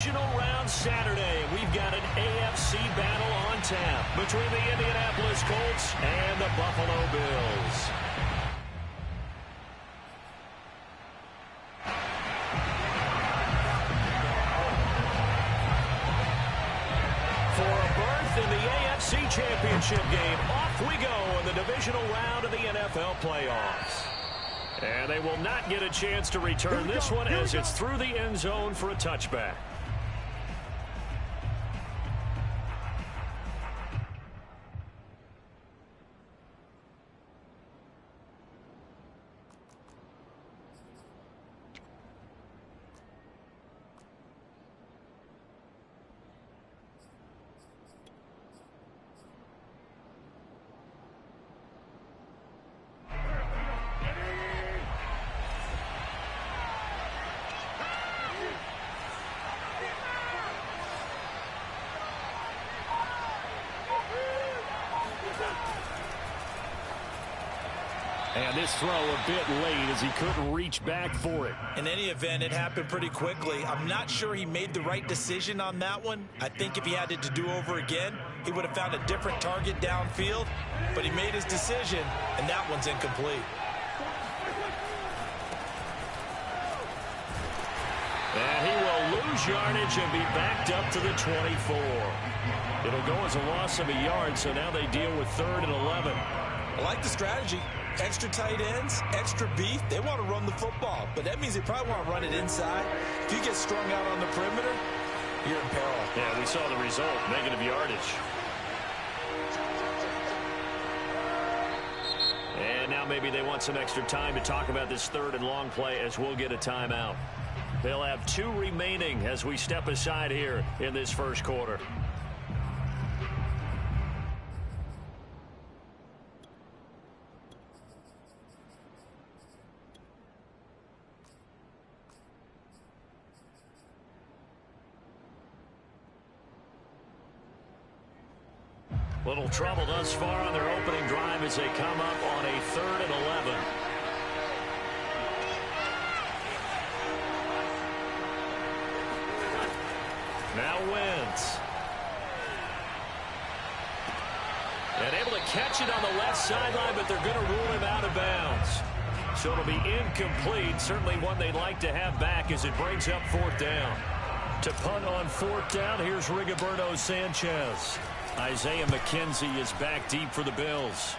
Round Saturday, we've got an AFC battle on tap between the Indianapolis Colts and the Buffalo Bills. For a berth in the AFC Championship game, off we go in the divisional round of the NFL playoffs. And they will not get a chance to return this one as it's through the end zone for a touchback. And this throw a bit late as he couldn't reach back for it. In any event, it happened pretty quickly. I'm not sure he made the right decision on that one. I think if he had it to do over again, he would have found a different target downfield. But he made his decision, and that one's incomplete. And he will lose yardage and be backed up to the 24. It'll go as a loss of a yard, so now they deal with 3rd and 11. I like the strategy. Extra tight ends, extra beef. They want to run the football, but that means they probably want to run it inside. If you get strung out on the perimeter, you're in peril. Yeah, we saw the result, negative yardage. And now maybe they want some extra time to talk about this 3rd and long play as we'll get a timeout. They'll have 2 remaining as we step aside here in this first quarter. Little trouble thus far on their opening drive as they come up on a 3rd and 11. Now Wentz. And able to catch it on the left sideline, but they're going to rule him out of bounds. So it'll be incomplete. Certainly one they'd like to have back as it brings up 4th down. To punt on 4th down, here's Rigoberto Sanchez. Isaiah McKenzie is back deep for the Bills.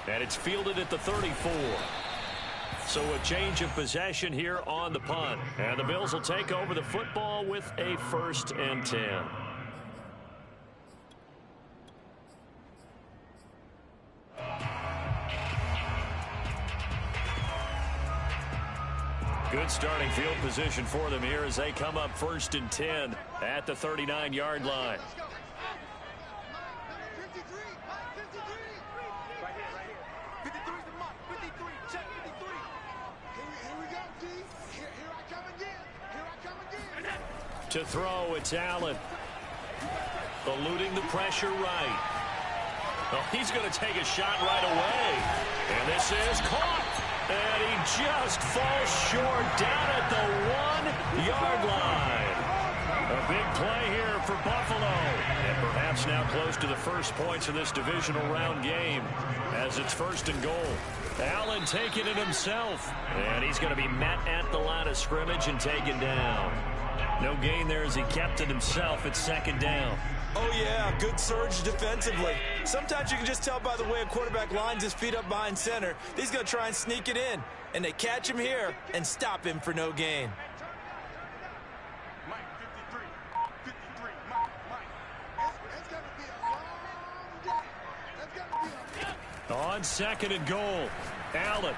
And it's fielded at the 34. So a change of possession here on the punt. And the Bills will take over the football with a 1st and 10. Good starting field position for them here as they come up 1st and 10 at the 39-yard line. To throw, it's Allen. Eluding the pressure right. Oh, he's going to take a shot right away. And this is caught. And he just falls short down at the 1-yard line. A big play here for Buffalo. And perhaps now close to the first points of this divisional round game as it's 1st and goal. Allen taking it himself. And he's going to be met at the line of scrimmage and taken down. No gain there as he kept it himself at 2nd down. Oh, yeah, good surge defensively. Sometimes you can just tell by the way a quarterback lines his feet up behind center. He's going to try and sneak it in. And they catch him here and stop him for no gain. On 2nd and goal, Allen.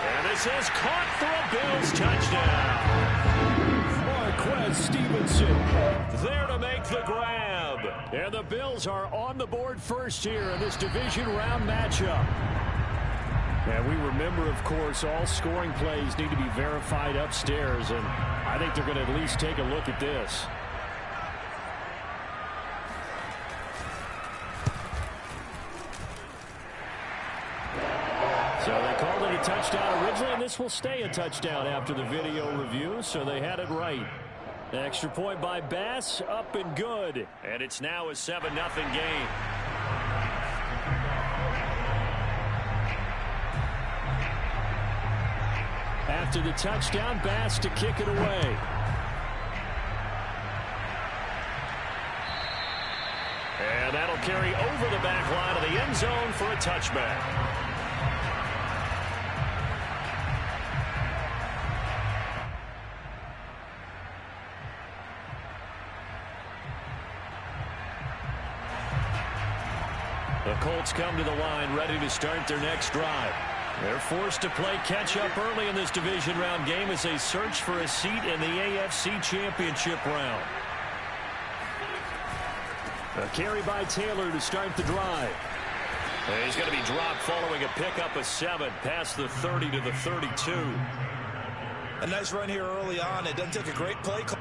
And this is caught for a Bills touchdown. Marquez Stevenson there to make the grab. And the Bills are on the board first here in this division round matchup. And we remember, of course, all scoring plays need to be verified upstairs. And I think they're going to at least take a look at this. So they called it a touchdown originally, and And this will stay a touchdown after the video review, so they had it right. Extra point by Bass, up and good. And it's now a 7-0 game. After the touchdown, Bass to kick it away. And that'll carry over the back line of the end zone for a touchback. The Colts come to the line ready to start their next drive. They're forced to play catch-up early in this division round game as they search for a seat in the AFC Championship round. A carry by Taylor to start the drive. And he's going to be dropped following a pickup of 7 past the 30 to the 32. A nice run here early on. It doesn't take a great play call.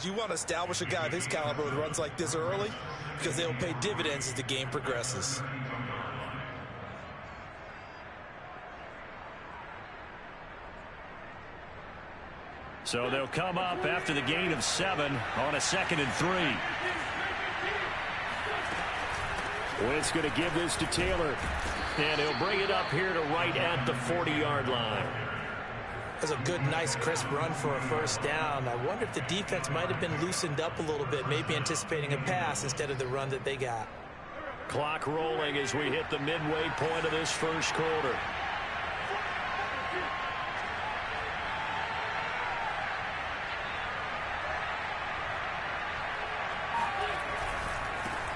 You want to establish a guy of his caliber with runs like this early because they'll pay dividends as the game progresses. So they'll come up after the gain of 7 on a 2nd and 3. Wentz going to give this to Taylor, and he'll bring it up here to right at the 40-yard line. That's a good, nice, crisp run for a first down. I wonder if the defense might have been loosened up a little bit, maybe anticipating a pass instead of the run that they got. Clock rolling as we hit the midway point of this first quarter.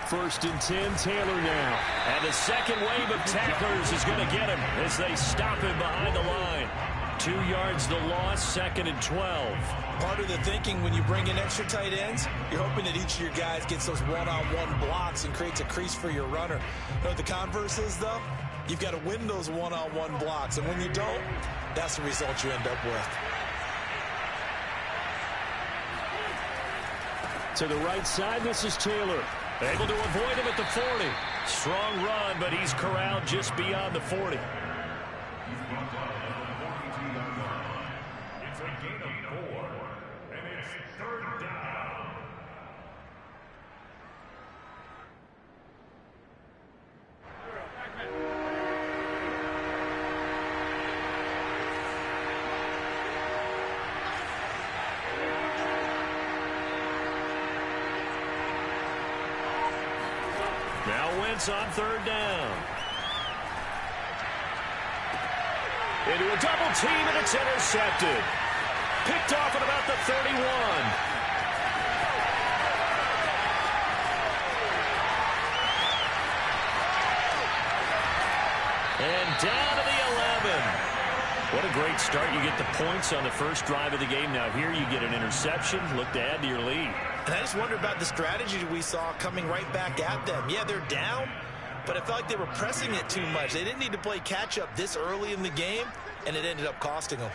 First and 10, Taylor now. And the second wave of tacklers is going to get him as they stop him behind the line. 2 yards the loss, 2nd and 12. Part of the thinking when you bring in extra tight ends, you're hoping that each of your guys gets those one-on-one blocks and creates a crease for your runner. You know what the converse is, though? You've got to win those one-on-one blocks, and when you don't, that's the result you end up with. To the right side, this is Taylor. Able to avoid him at the 40. Strong run, but he's corralled just beyond the 40. It's a gain of 4, and it's 3rd down. Now Wentz on 3rd down. Into a double team, and it's intercepted. Picked off at about the 31. And down to the 11. What a great start. You get the points on the first drive of the game. Now here you get an interception. Look to add to your lead. And I just wonder about the strategy we saw coming right back at them. Yeah, they're down, but I felt like they were pressing it too much. They didn't need to play catch-up this early in the game, and it ended up costing them.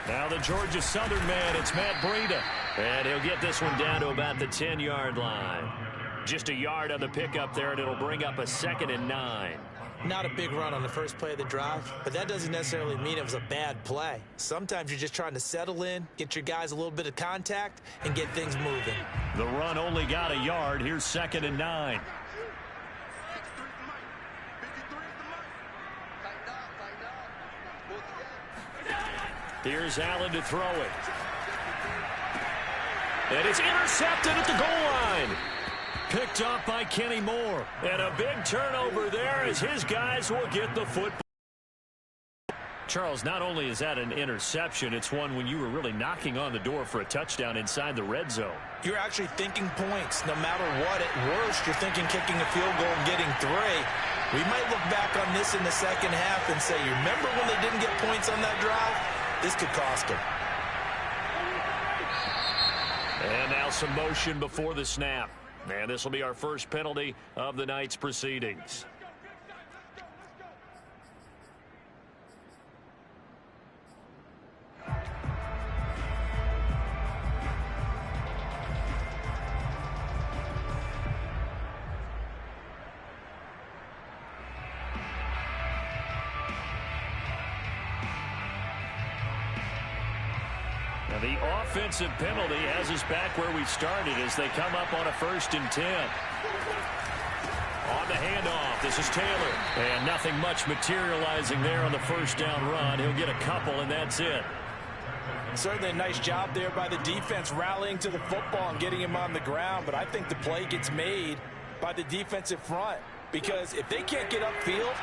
Now the Georgia Southern man, it's Matt Breida. And he'll get this one down to about the 10-yard line. Just a yard on the pickup there, and it'll bring up a 2nd and 9. Not a big run on the first play of the drive, but that doesn't necessarily mean it was a bad play. Sometimes you're just trying to settle in, get your guys a little bit of contact, and get things moving. The run only got a yard. Here's 2nd and 9. Here's Allen to throw it. And it's intercepted at the goal line. Picked up by Kenny Moore. And a big turnover there as his guys will get the football. Charles, not only is that an interception, it's one when you were really knocking on the door for a touchdown inside the red zone. You're actually thinking points. No matter what, at worst, you're thinking kicking a field goal and getting 3. We might look back on this in the second half and say, you remember when they didn't get points on that drive? This could cost them. And now some motion before the snap. And this will be our first penalty of the night's proceedings. The offensive penalty has us back where we started as they come up on a 1st and 10. On the handoff, this is Taylor. And nothing much materializing there on the first down run. He'll get a couple, and that's it. Certainly a nice job there by the defense rallying to the football and getting him on the ground. But I think the play gets made by the defensive front because if they can't get upfield,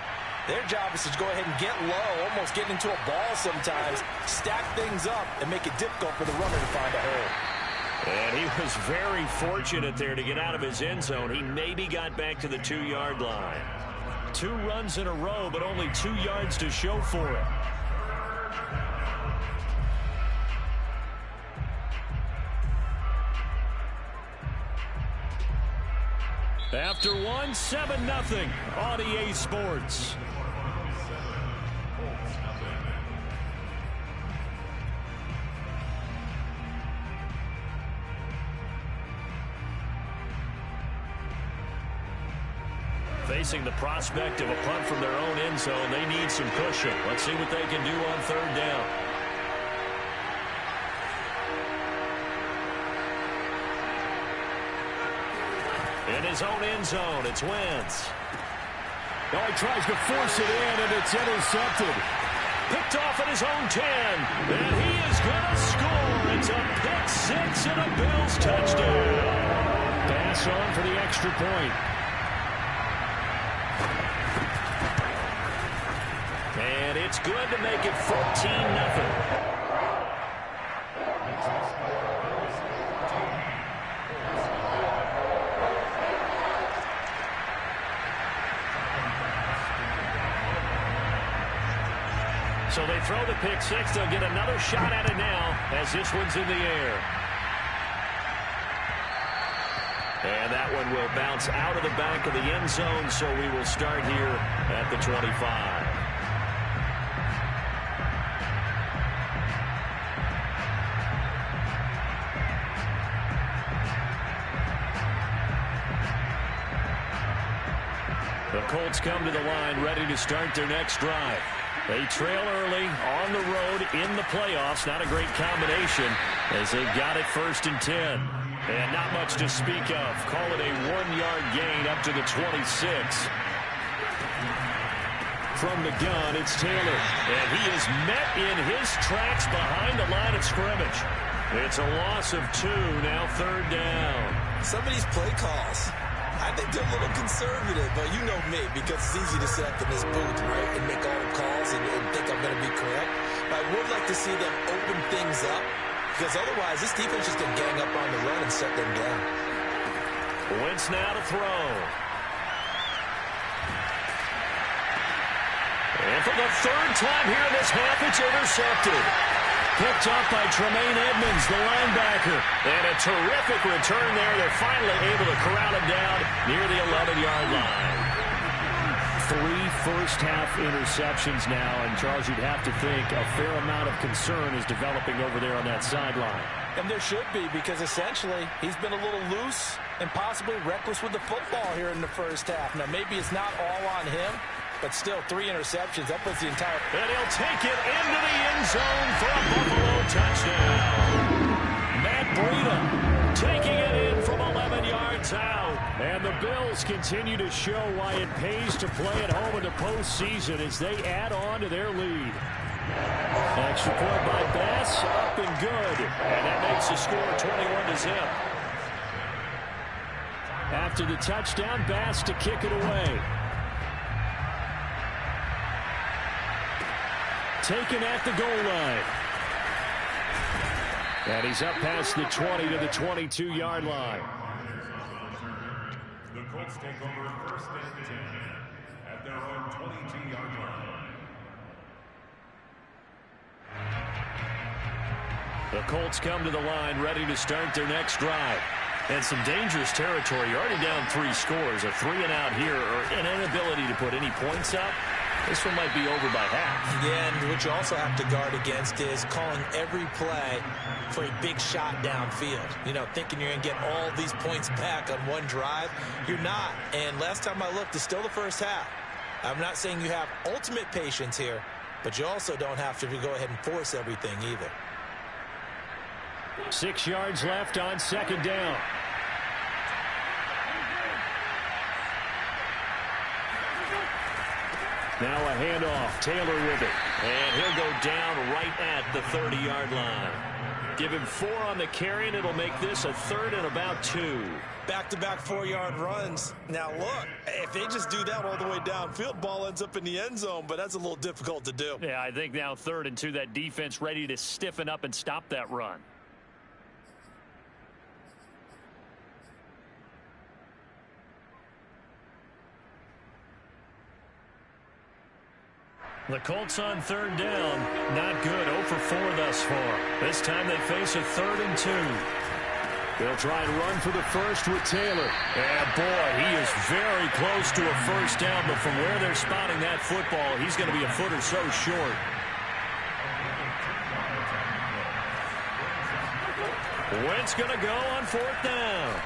their job is to go ahead and get low, almost get into a ball sometimes, stack things up, and make it difficult for the runner to find a hole. And he was very fortunate there to get out of his end zone. He maybe got back to the 2-yard line. 2 runs in a row, but only 2 yards to show for it. After 1, 7-0 on EA Sports. Facing the prospect of a punt from their own end zone, they need some cushion. Let's see what they can do on 3rd down. In his own end zone, it's Wentz. Now he tries to force it in, and it's intercepted. Picked off at his own 10, and he is going to score. It's a pick 6 and a Bills touchdown. Pass on for the extra point. And it's good to make it 14-0. So they throw the pick 6. They'll get another shot at it now as this one's in the air. And that one will bounce out of the back of the end zone, so we will start here at the 25. The Colts come to the line ready to start their next drive. They trail early on the road in the playoffs. Not a great combination as they've got it 1st and 10. And not much to speak of. Call it a 1-yard gain up to the 26. From the gun, it's Taylor. And he is met in his tracks behind the line of scrimmage. It's a loss of 2, now 3rd down. Some of these play calls, I think they're a little conservative, but you know me, because it's easy to sit up in this booth, right, and make all the calls and think I'm going to be correct. But I would like to see them open things up, because otherwise this defense is going to gang up on the run and shut them down. Wentz now to throw. And for the 3rd time here in this half, it's intercepted. Picked off by Tremaine Edmonds, the linebacker. And a terrific return there. They're finally able to corral him down near the 11-yard line. 3 first-half interceptions now, and Charles, you'd have to think a fair amount of concern is developing over there on that sideline. And there should be, because essentially he's been a little loose and possibly reckless with the football here in the first half. Now, maybe it's not all on him, but still 3 interceptions. That puts the entire... And he'll take it into the end zone for a Buffalo touchdown. Matt Breida taking it in from 11 yards out. And the Bills continue to show why it pays to play at home in the postseason as they add on to their lead. Extra point by Bass, up and good. And that makes the score 21-0. After the touchdown, Bass to kick it away. taken at the goal line. And he's up past the 20 to the 22-yard line. The Colts take over first and 10 at their own 22-yard line. The Colts come to the line ready to start their next drive. And some dangerous territory. You're already down 3 scores. A 3-and-out here or an inability to put any points up. This one might be over by half. Yeah, and what you also have to guard against is calling every play for a big shot downfield. You know, thinking you're going to get all these points back on one drive. You're not. And last time I looked, it's still the first half. I'm not saying you have ultimate patience here, but you also don't have to go ahead and force everything either. 6 yards left on second down. Now a handoff. Taylor with it. And he'll go down right at the 30-yard line. Give him 4 on the carry, and it'll make this a 3rd and about 2. Back-to-back 4-yard runs. Now, look, if they just do that all the way downfield, ball ends up in the end zone, but that's a little difficult to do. Yeah, I think now 3rd and 2, that defense ready to stiffen up and stop that run. The Colts on 3rd down. Not good. 0 for 4 thus far. This time they face a 3rd and 2. They'll try and run for the first with Taylor. And boy, he is very close to a first down, but from where they're spotting that football, he's going to be a foot or so short. Wentz going to go on 4th down.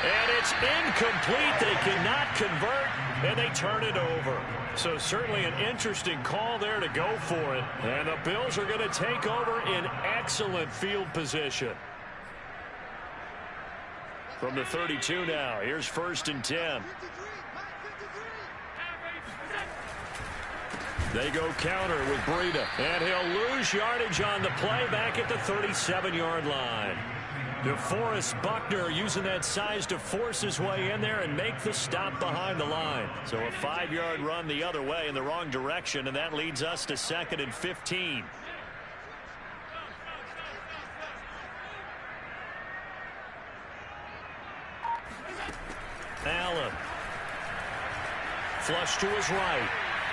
And it's incomplete. They cannot convert, and they turn it over. So certainly an interesting call there to go for it. And the Bills are going to take over in excellent field position. From the 32 now, here's 1st and 10. They go counter with Breida, and he'll lose yardage on the play back at the 37-yard line. DeForest Buckner using that size to force his way in there and make the stop behind the line. So a 5-yard run the other way in the wrong direction, and that leads us to 2nd and 15. Allen. Flush to his right.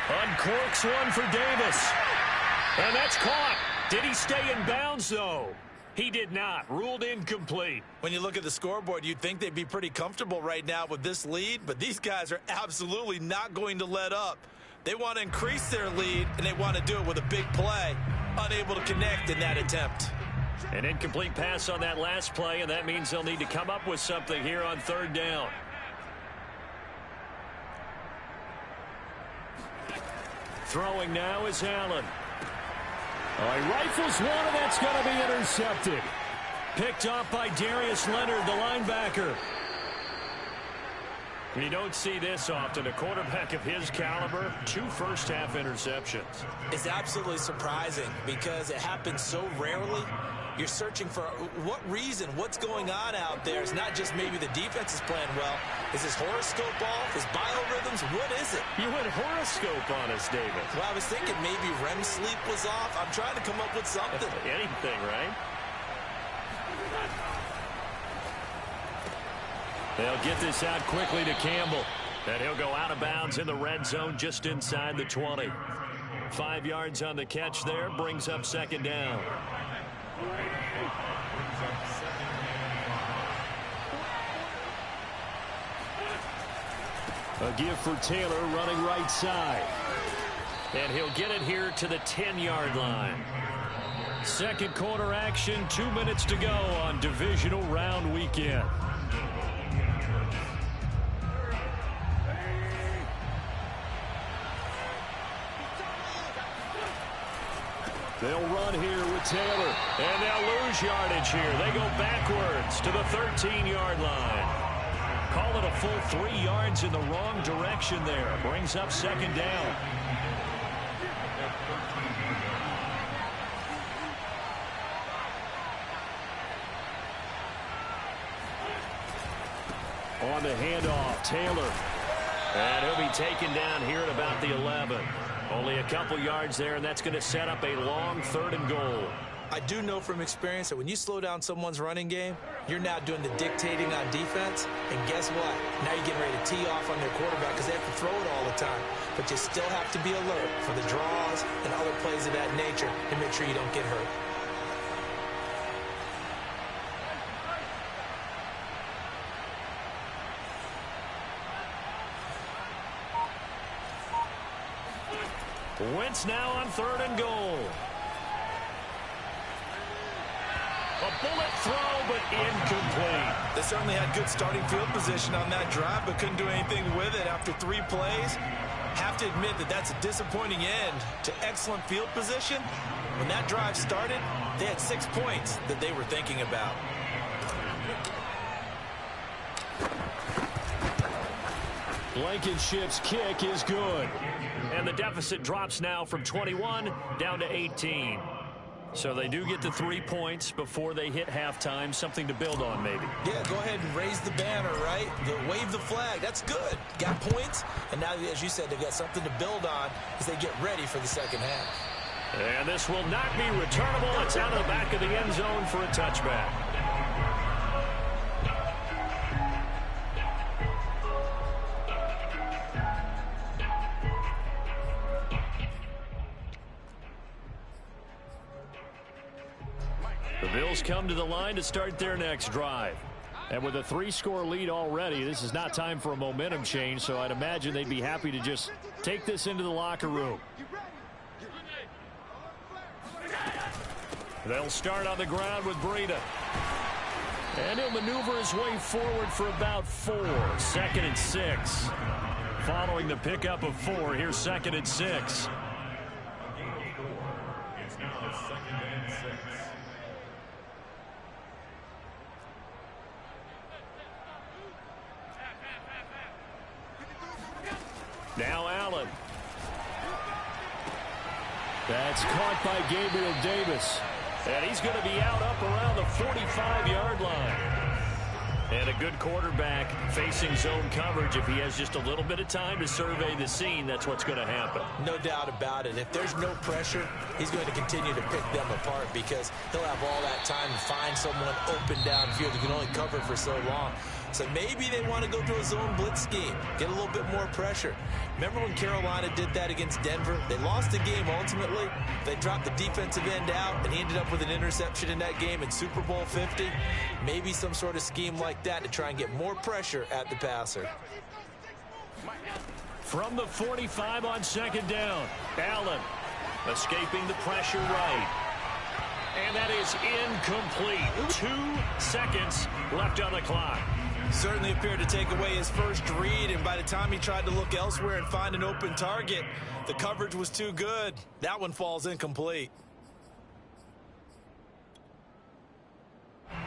Uncorks one for Davis. And that's caught. Did he stay in bounds, though? He did not. Ruled incomplete. When you look at the scoreboard, you'd think they'd be pretty comfortable right now with this lead, but these guys are absolutely not going to let up. They want to increase their lead, and they want to do it with a big play. Unable to connect in that attempt. An incomplete pass on that last play, and that means they'll need to come up with something here on 3rd down. Throwing now is Allen. He rifles one, and that's going to be intercepted. Picked off by Darius Leonard, the linebacker. You don't see this often. A quarterback of his caliber, 2 first-half interceptions. It's absolutely surprising because it happens so rarely. You're searching for what reason, what's going on out there. It's not just maybe the defense is playing well. Is his horoscope off? His biorhythms? What is it? You went horoscope on us, David. Well, I was thinking maybe REM sleep was off. I'm trying to come up with something. Anything, right? They'll get this out quickly to Campbell. And he'll go out of bounds in the red zone just inside the 20. 5 yards on the catch there. Brings up 2nd down. A give for Taylor running right side. And he'll get it here to the 10-yard line. Second quarter action, 2 minutes to go on divisional round weekend. They'll run here with Taylor, and they'll lose yardage here. They go backwards to the 13-yard line. Call it a full 3 yards in the wrong direction there. Brings up 2nd down. On the handoff, Taylor. And he'll be taken down here at about the 11. Only a couple yards there, and that's going to set up a long 3rd and goal. I do know from experience that when you slow down someone's running game, you're now doing the dictating on defense. And guess what? Now you're getting ready to tee off on their quarterback because they have to throw it all the time. But you still have to be alert for the draws and other plays of that nature to make sure you don't get hurt. Wentz now on 3rd and goal. A bullet throw, but incomplete. They certainly had good starting field position on that drive, but couldn't do anything with it after 3 plays. Have to admit that that's a disappointing end to excellent field position. When that drive started, they had 6 points that they were thinking about. Blankenship's kick is good. And the deficit drops now from 21 down to 18. So they do get the 3 points before they hit halftime. Something to build on, maybe. Yeah, go ahead and raise the banner, right? Wave the flag. That's good. Got points. And now, as you said, they've got something to build on as they get ready for the second half. And this will not be returnable. It's out of the back of the end zone for a touchback. The Bills come to the line to start their next drive. And with a 3-score lead already, this is not time for a momentum change, so I'd imagine they'd be happy to just take this into the locker room. They'll start on the ground with Breida. And he'll maneuver his way forward for about 4. 2nd and 6. Following the pickup of 4, here's 2nd and 6. It's now 2nd and 6. Now Allen. That's caught by Gabriel Davis. And he's going to be out up around the 45-yard line. And a good quarterback facing zone coverage. If he has just a little bit of time to survey the scene, that's what's going to happen. No doubt about it. If there's no pressure, he's going to continue to pick them apart because he'll have all that time to find someone open downfield who can only cover for so long. So maybe they want to go to a zone blitz scheme, get a little bit more pressure. Remember when Carolina did that against Denver? They lost the game ultimately. They dropped the defensive end out, and he ended up with an interception in that game in Super Bowl 50. Maybe some sort of scheme like that to try and get more pressure at the passer. From the 45 on 2nd down, Allen escaping the pressure right. And that is incomplete. 2 seconds left on the clock. Certainly appeared to take away his first read, and by the time he tried to look elsewhere and find an open target, the coverage was too good. That one falls incomplete.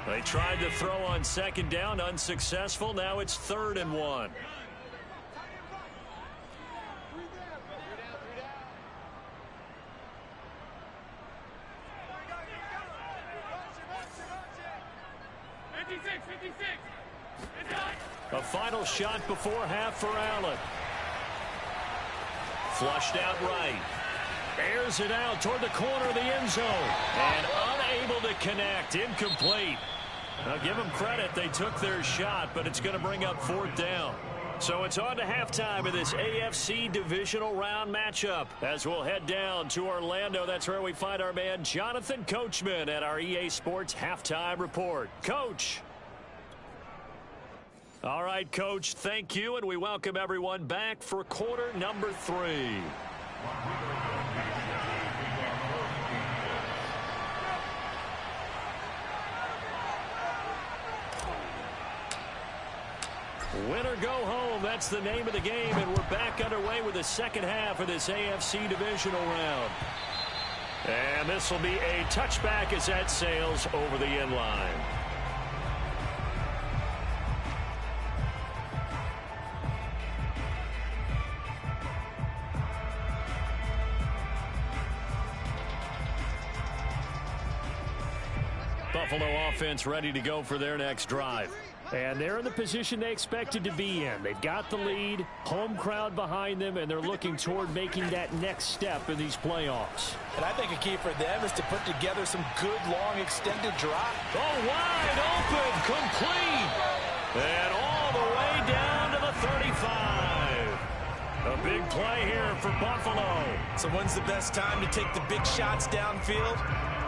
They tried to throw on 2nd down, unsuccessful. Now it's 3rd and 1. A final shot before half for Allen. Flushed out right. Airs it out toward the corner of the end zone. And unable to connect. Incomplete. Now give them credit. They took their shot, but it's going to bring up 4th down. So it's on to halftime of this AFC divisional round matchup. As we'll head down to Orlando, that's where we find our man Jonathan Coachman at our EA Sports Halftime Report. Coach. All right, Coach, thank you, and we welcome everyone back for quarter number 3. Win or go home, that's the name of the game, and we're back underway with the second half of this AFC divisional round. And this will be a touchback as that sails over the end line. Buffalo offense ready to go for their next drive. And they're in the position they expected to be in. They've got the lead, home crowd behind them, and they're looking toward making that next step in these playoffs. And I think a key for them is to put together some good, long, extended drive. Oh, wide open, complete, and all the way down to the 35. A big play here for Buffalo. So when's the best time to take the big shots downfield?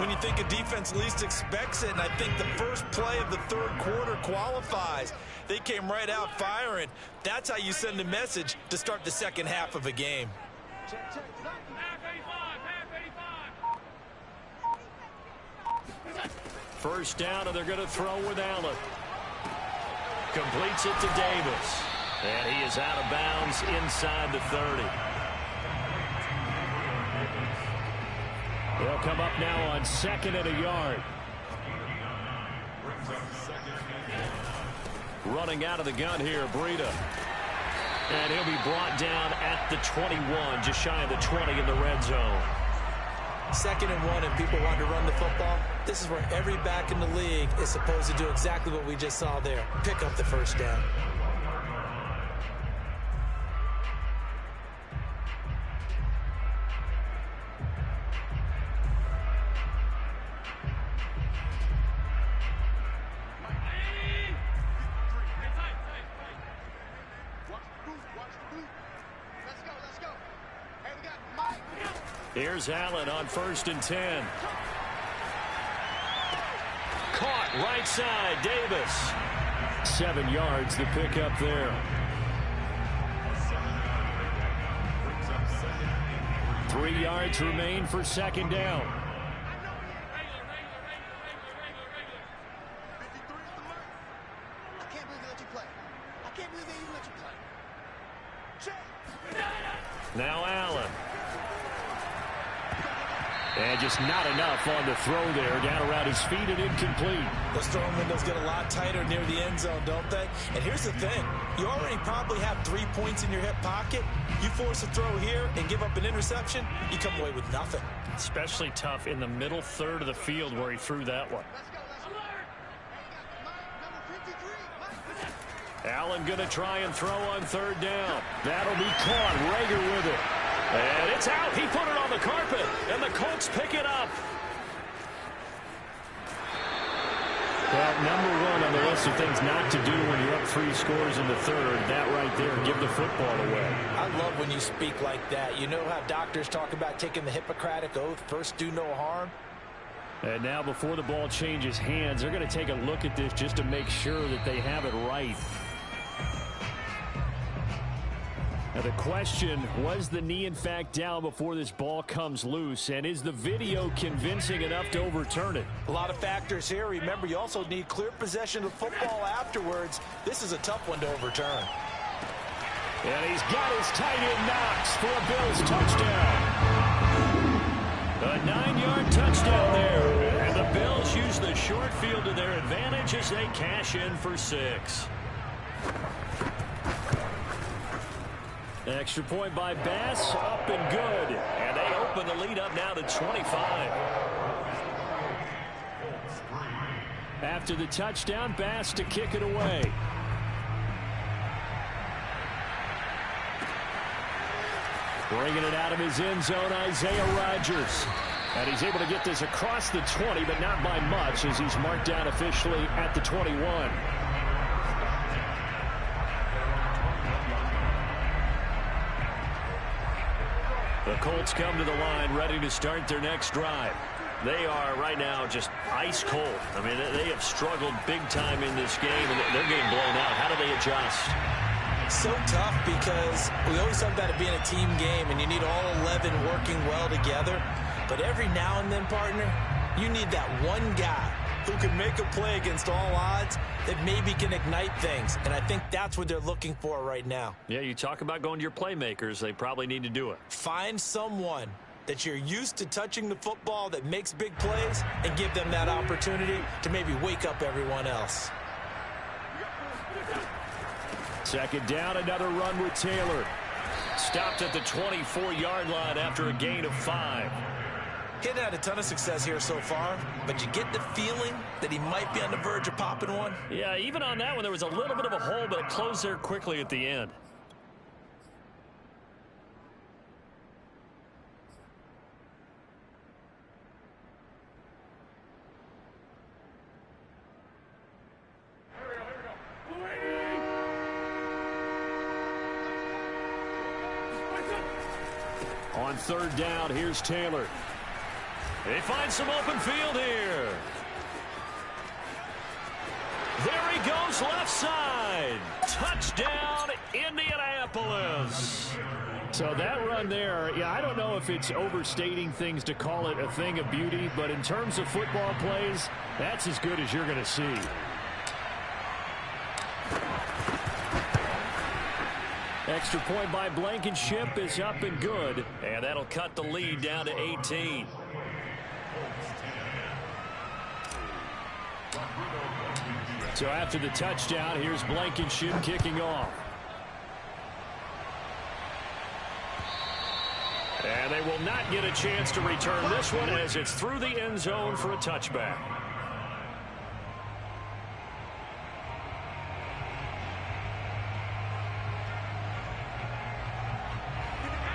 When you think a defense least expects it, and I think the first play of the third quarter qualifies. They came right out firing. That's how you send a message to start the second half of a game. First down, and they're going to throw with Allen. Completes it to Davis. And he is out of bounds inside the 30. They'll come up now on 2nd and a yard. Running out of the gun here, Breida. And he'll be brought down at the 21, just shy of the 20 in the red zone. 2nd and 1, and people want to run the football. This is where every back in the league is supposed to do exactly what we just saw there. Pick up the first down. Here's Allen on 1st and 10. Caught right side, Davis. 7 yards the pickup there. 3 yards remain for 2nd down. Now Allen. And just not enough on the throw there. Down around his feet and incomplete. Those throwing windows get a lot tighter near the end zone, don't they? And here's the thing. You already probably have 3 points in your hip pocket. You force a throw here and give up an interception, you come away with nothing. Especially tough in the middle third of the field where he threw that one. Allen going to try and throw on 3rd down. That'll be caught. Rager with it. And it's out. He put it on the carpet, and the Colts pick it up. Well, number 1 on the list of things not to do when you're up 3 scores in the 3rd, that right there, give the football away. I love when you speak like that. You know how doctors talk about taking the Hippocratic Oath, first do no harm? And now before the ball changes hands, they're going to take a look at this just to make sure that they have it right. Now the question, was the knee in fact down before this ball comes loose? And is the video convincing enough to overturn it? A lot of factors here. Remember, you also need clear possession of football afterwards. This is a tough one to overturn. And he's got his tight end Knox for a Bills touchdown. A 9-yard touchdown there. And the Bills use the short field to their advantage as they cash in for 6. Extra point by Bass, up and good. And they open the lead up now to 25. After the touchdown, Bass to kick it away. Bringing it out of his end zone, Isaiah Rodgers. And he's able to get this across the 20, but not by much as he's marked down officially at the 21. The Colts come to the line ready to start their next drive. They are right now just ice cold. I mean, they have struggled big time in this game, and they're getting blown out. How do they adjust? So tough because we always talk about it being a team game, and you need all 11 working well together. But every now and then, partner, you need that one guy who can make a play against all odds that maybe can ignite things. And I think that's what they're looking for right now. Yeah, you talk about going to your playmakers. They probably need to do it. Find someone that you're used to touching the football that makes big plays and give them that opportunity to maybe wake up everyone else. 2nd down, another run with Taylor. Stopped at the 24-yard line after a gain of 5. He hadn't had a ton of success here so far, but you get the feeling that he might be on the verge of popping one. Yeah, even on that one, there was a little bit of a hole, but it closed there quickly at the end. On third down, here's Taylor. They find some open field here. There he goes, left side. Touchdown, Indianapolis. So that run there, yeah, I don't know if it's overstating things to call it a thing of beauty, but in terms of football plays, that's as good as you're going to see. Extra point by Blankenship is up and good, and that'll cut the lead down to 18. So after the touchdown, here's Blankenship kicking off. And they will not get a chance to return this one as it's through the end zone for a touchback.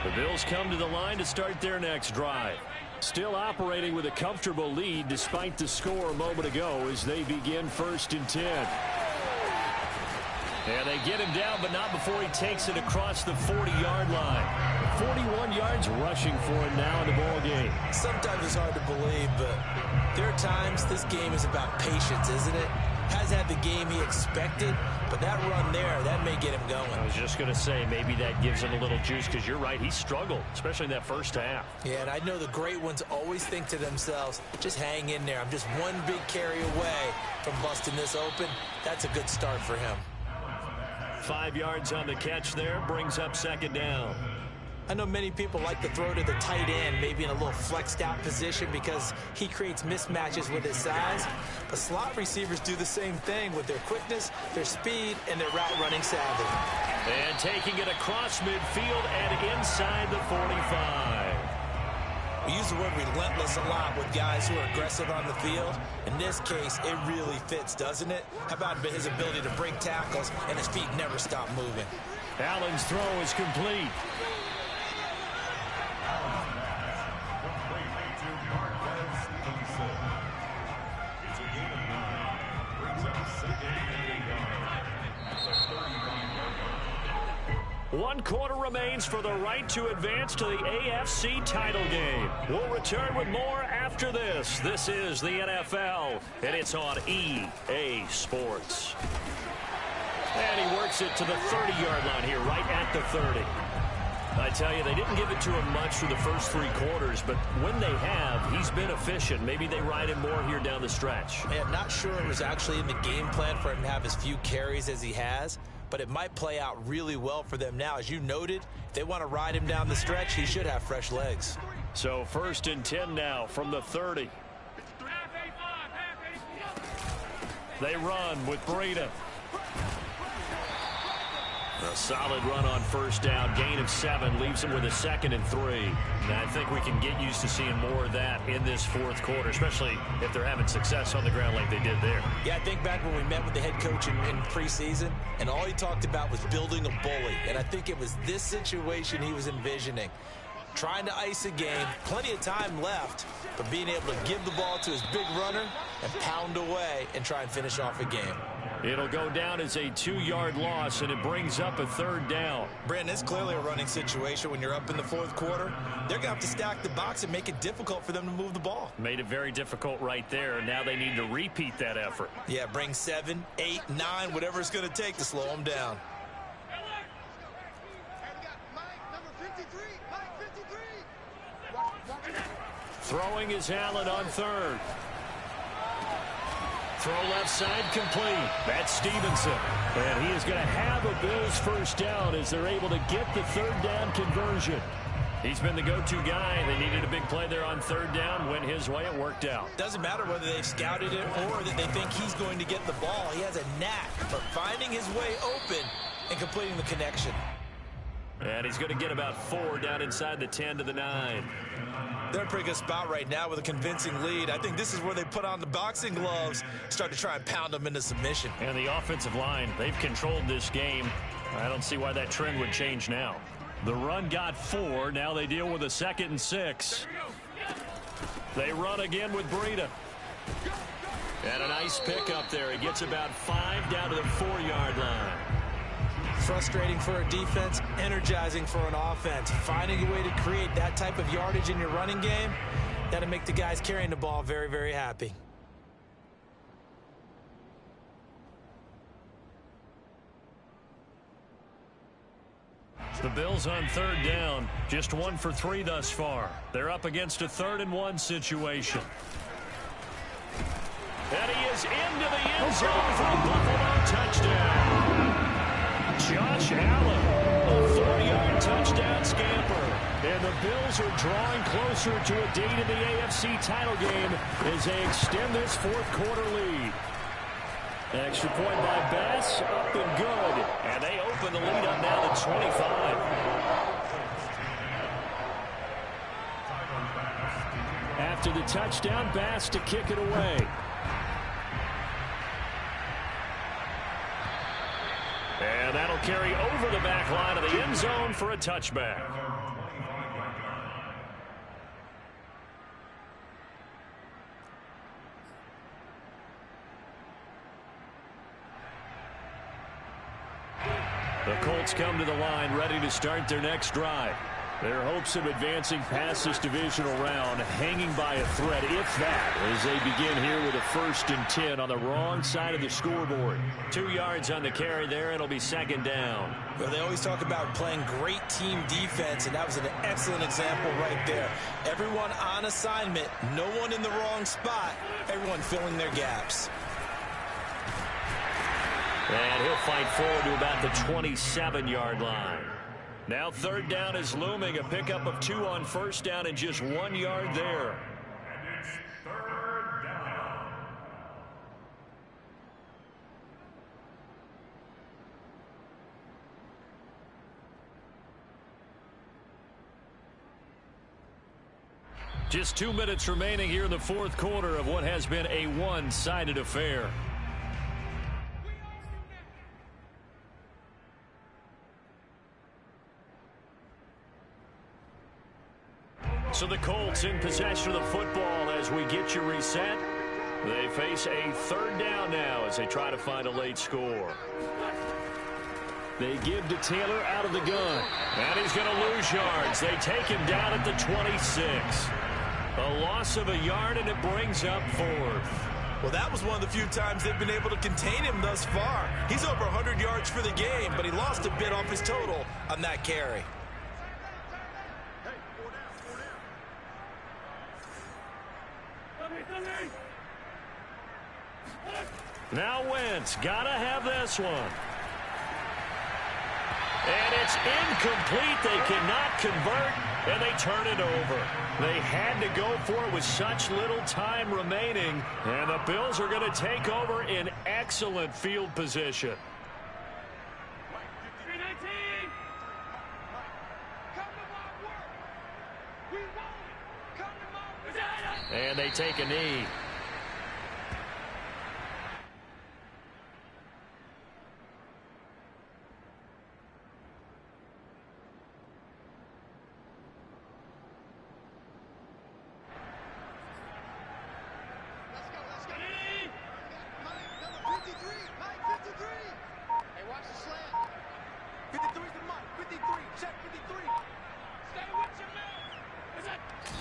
The Bills come to the line to start their next drive. Still operating with a comfortable lead despite the score a moment ago as they begin 1st and 10. And they get him down, but not before he takes it across the 40-yard line. 41 yards rushing for him now in the ball game. Sometimes it's hard to believe, but there are times this game is about patience, isn't it? Has had the game he expected, but that run there, that may get him going. I was just going to say, maybe that gives him a little juice, because you're right, he struggled, especially in that first half. Yeah, and I know the great ones always think to themselves, just hang in there. I'm just one big carry away from busting this open. That's a good start for him. 5 yards on the catch there, brings up 2nd down. I know many people like to throw to the tight end, maybe in a little flexed out position because he creates mismatches with his size. But slot receivers do the same thing with their quickness, their speed, and their route running savvy. And taking it across midfield and inside the 45. We use the word relentless a lot with guys who are aggressive on the field. In this case, it really fits, doesn't it? How about his ability to break tackles and his feet never stop moving? Allen's throw is complete. One quarter remains for the right to advance to the AFC title game. We'll return with more after this. This is the NFL, and it's on EA Sports. And he works it to the 30-yard line here, right at the 30. I tell you, they didn't give it to him much through the first 3 quarters, but when they have, he's been efficient. Maybe they ride him more here down the stretch. Man, not sure it was actually in the game plan for him to have as few carries as he has, but it might play out really well for them now. As you noted, if they want to ride him down the stretch, he should have fresh legs. So 1st and 10 now from the 30. They run with Breida. A solid run on 1st down, gain of 7, leaves him with a 2nd and 3. And I think we can get used to seeing more of that in this 4th quarter, especially if they're having success on the ground like they did there. Yeah, I think back when we met with the head coach in preseason, and all he talked about was building a bully. And I think it was this situation he was envisioning. Trying to ice a game, plenty of time left, but being able to give the ball to his big runner and pound away and try and finish off a game. It'll go down as a 2-yard loss, and it brings up a 3rd down. Brandon, it's clearly a running situation when you're up in the 4th quarter. They're going to have to stack the box and make it difficult for them to move the ball. Made it very difficult right there. Now they need to repeat that effort. Yeah, bring 7, 8, 9, whatever it's going to take to slow them down. Throwing is Allen on 3rd. Throw left side complete. That's Stevenson. And he is going to have a Bills 1st down as they're able to get the 3rd down conversion. He's been the go-to guy. They needed a big play there on 3rd down. Went his way. It worked out. Doesn't matter whether they've scouted it or that they think he's going to get the ball. He has a knack for finding his way open and completing the connection. And he's going to get about 4 down inside the 10 to the 9. They're in a pretty good spot right now with a convincing lead. I think this is where they put on the boxing gloves, start to try and pound them into submission. And the offensive line, they've controlled this game. I don't see why that trend would change now. The run got 4. Now they deal with a 2nd and 6. They run again with Breida. And a nice pickup there. He gets about 5 down to the 4-yard line. Frustrating for a defense, energizing for an offense. Finding a way to create that type of yardage in your running game, that'll make the guys carrying the ball very, very happy. The Bills on 3rd down, just 1 for 3 thus far. They're up against a 3rd and 1 situation. And he is into the end zone for a Buffalo touchdown. Josh Allen, a 4-yard touchdown scamper. And the Bills are drawing closer to a date in the AFC title game as they extend this 4th quarter lead. Extra point by Bass, up and good. And they open the lead up now to 25. After the touchdown, Bass to kick it away. And that'll carry over the back line of the end zone for a touchback. The Colts come to the line ready to start their next drive. Their hopes of advancing past this divisional round hanging by a thread, if that, as they begin here with a 1st and 10 on the wrong side of the scoreboard. 2 yards on the carry there. It'll be 2nd down. Well, they always talk about playing great team defense, and that was an excellent example right there. Everyone on assignment, no one in the wrong spot, everyone filling their gaps. And he'll fight forward to about the 27-yard line. Now 3rd down is looming. A pickup of 2 on 1st down and just 1 yard there. And it's 3rd down. Just 2 minutes remaining here in the 4th quarter of what has been a one-sided affair. So the Colts in possession of the football as we get you reset. They face a 3rd down now as they try to find a late score. They give to Taylor out of the gun. And he's going to lose yards. They take him down at the 26. A loss of a yard, and it brings up 4th. Well, that was one of the few times they've been able to contain him thus far. He's over 100 yards for the game, but he lost a bit off his total on that carry. Now Wentz, gotta have this one. And it's incomplete. They cannot convert, and they turn it over. They had to go for it with such little time remaining, and the Bills are going to take over in excellent field position. And they take a knee.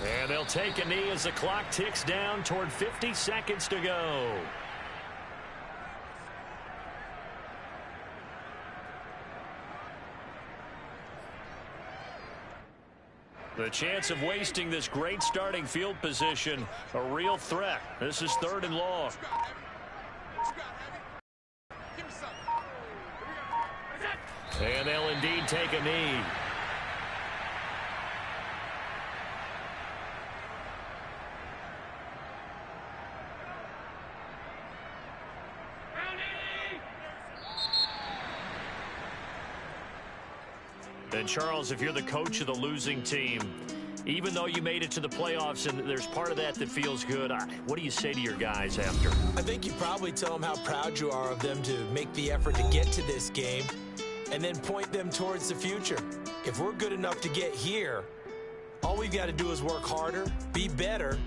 And they'll take a knee as the clock ticks down toward 50 seconds to go. The chance of wasting this great starting field position, a real threat. This is 3rd and long. And they'll indeed take a knee. And, Charles, if you're the coach of the losing team, even though you made it to the playoffs and there's part of that that feels good, what do you say to your guys after? I think you probably tell them how proud you are of them to make the effort to get to this game and then point them towards the future. If we're good enough to get here, all we've got to do is work harder, be better,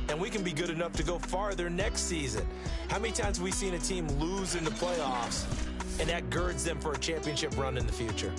and we can be good enough to go farther next season. How many times have we seen a team lose in the playoffs, and that girds them for a championship run in the future?